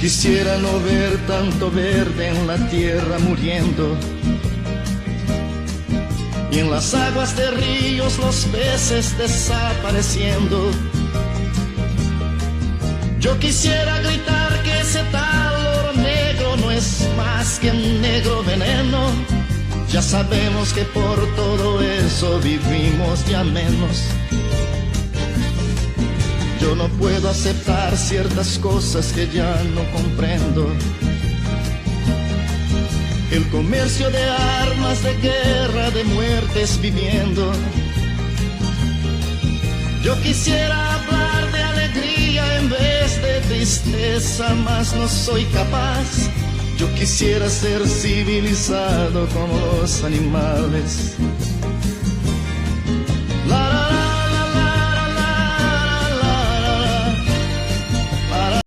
quisiera no ver tanto verde en la tierra muriendo, y en las aguas de ríos los peces desapareciendo. Yo quisiera gritar que ese tal oro negro no es más que un negro veneno. Ya sabemos que por todo eso vivimos ya menos. Yo no puedo aceptar ciertas cosas que ya no comprendo. El comercio de armas, de guerra, de muertes viviendo. Yo quisiera hablar de alegría en vez de tristeza, mas no soy capaz. Yo quisiera ser civilizado como los animales.